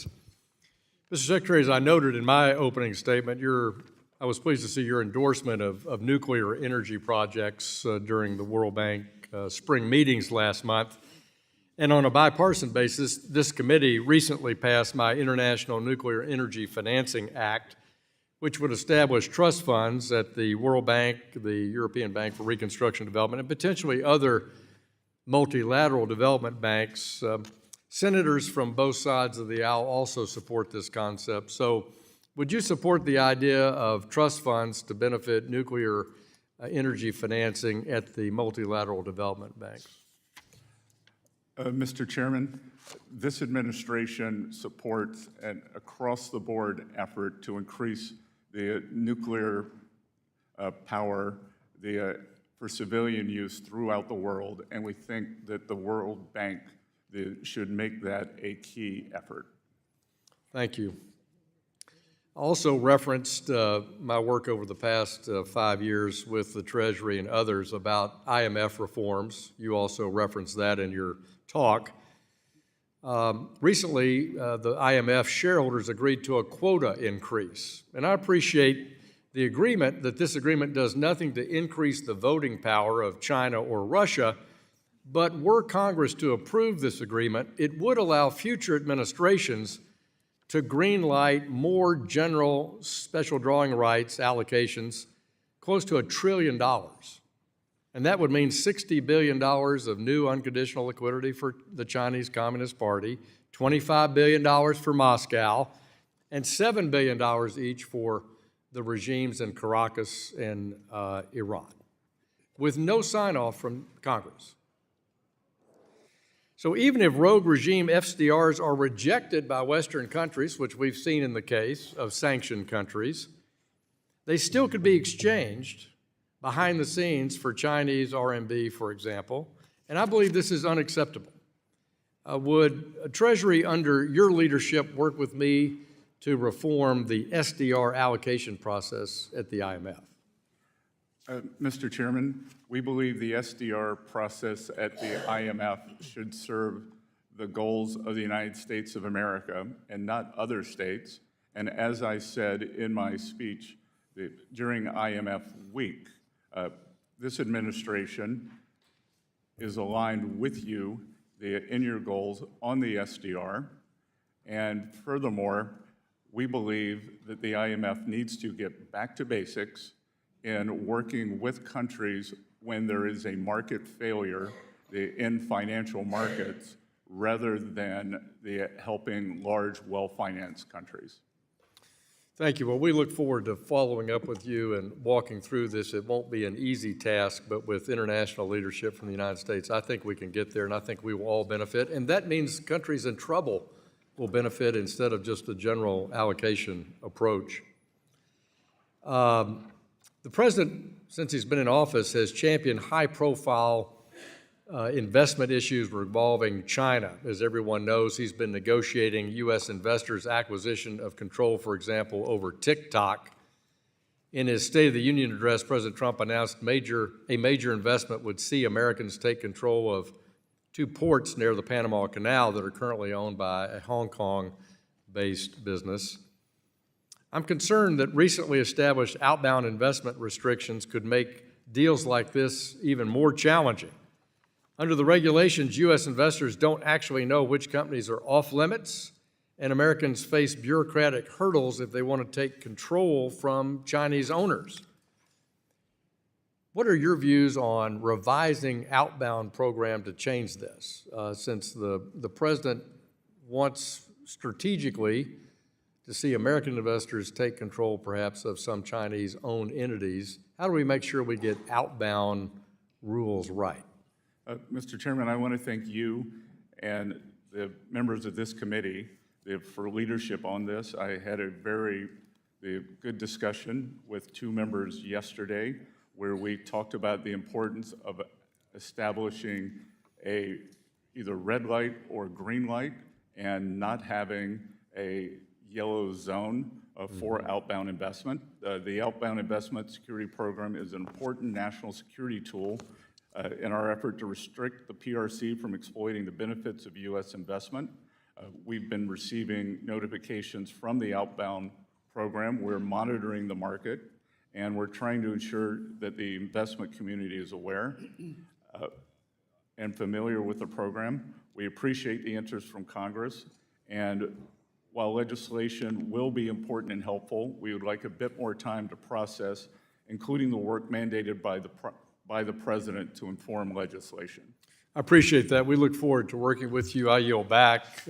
questions. Mr. Secretary, as I noted in my opening statement, I was pleased to see your endorsement of nuclear energy projects during the World Bank spring meetings last month. And on a bipartisan basis, this committee recently passed my International Nuclear Energy Financing Act, which would establish trust funds at the World Bank, the European Bank for Reconstruction and Development, and potentially other multilateral development banks. Senators from both sides of the aisle also support this concept. So would you support the idea of trust funds to benefit nuclear energy financing at the multilateral development banks? Mr. Chairman, this administration supports an across-the-board effort to increase the nuclear power for civilian use throughout the world, and we think that the World Bank should make that a key effort. Thank you. I also referenced my work over the past 5 years with the Treasury and others about IMF reforms. You also referenced that in your talk. Recently, the IMF shareholders agreed to a quota increase, and I appreciate the agreement that this agreement does nothing to increase the voting power of China or Russia, but were Congress to approve this agreement, it would allow future administrations to greenlight more general special drawing rights allocations close to $1 trillion. And that would mean $60 billion of new unconditional liquidity for the Chinese Communist Party, $25 billion for Moscow, and $7 billion each for the regimes in Caracas and Iran, with no sign-off from Congress. So even if rogue regime FDRs are rejected by Western countries, which we've seen in the case of sanctioned countries, they still could be exchanged behind the scenes for Chinese RMB, for example, and I believe this is unacceptable. Would Treasury, under your leadership, work with me to reform the SDR allocation process at the IMF? Mr. Chairman, we believe the SDR process at the IMF should serve the goals of the United States of America and not other states. And as I said in my speech during IMF week, this administration is aligned with you in your goals on the SDR. And furthermore, we believe that the IMF needs to get back to basics in working with countries when there is a market failure in financial markets rather than helping large, well-financed countries. Thank you. Well, we look forward to following up with you and walking through this. It won't be an easy task, but with international leadership from the United States, I think we can get there, and I think we will all benefit. And that means countries in trouble will benefit instead of just a general allocation approach. The president, since he's been in office, has championed high-profile investment issues revolving China. As everyone knows, he's been negotiating U.S. investors' acquisition of control, for example, over TikTok. In his State of the Union address, President Trump announced a major investment would see Americans take control of 2 ports near the Panama Canal that are currently owned by a Hong Kong-based business. I'm concerned that recently established outbound investment restrictions could make deals like this even more challenging. Under the regulations, U.S. investors don't actually know which companies are off limits, and Americans face bureaucratic hurdles if they want to take control from Chinese owners. What are your views on revising outbound program to change this? Since the president wants strategically to see American investors take control perhaps of some Chinese-owned entities, how do we make sure we get outbound rules right? Mr. Chairman, I want to thank you and the members of this committee for leadership on this. I had a very good discussion with 2 members yesterday where we talked about the importance of establishing either red light or green light and not having a yellow zone for outbound investment. The outbound investment security program is an important national security tool in our effort to restrict the PRC from exploiting the benefits of U.S. investment. We've been receiving notifications from the outbound program. We're monitoring the market, and we're trying to ensure that the investment community is aware and familiar with the program. We appreciate the interest from Congress, and while legislation will be important and helpful, we would like a bit more time to process, including the work mandated by the President to inform legislation. I appreciate that. We look forward to working with you. I yield back.